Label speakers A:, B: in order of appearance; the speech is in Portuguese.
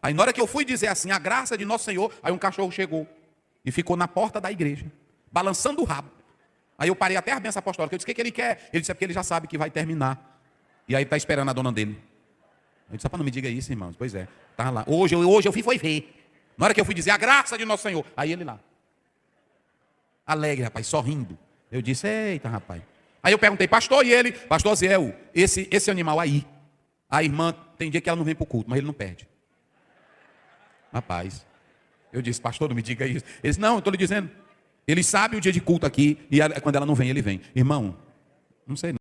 A: Aí na hora que eu fui dizer assim, a graça de nosso Senhor, aí um cachorro chegou e ficou na porta da igreja, balançando o rabo. Aí eu parei até a benção apostólica. Eu disse, o que ele quer? Ele disse, é porque ele já sabe que vai terminar. E aí está esperando a dona dele. Eu disse, não me diga isso, irmãos. Pois é, tá lá. Hoje eu fui ver. Na hora que eu fui dizer a graça de nosso Senhor, aí ele lá. Alegre, rapaz, sorrindo. Eu disse, eita, rapaz. Aí eu perguntei, pastor, e ele? Pastor Ziel, esse animal aí, a irmã, tem dia que ela não vem para o culto, mas ele não perde. Rapaz, eu disse, pastor, não me diga isso. Ele disse, não, eu estou lhe dizendo. Ele sabe o dia de culto aqui, e quando ela não vem, ele vem. Irmão, não sei não.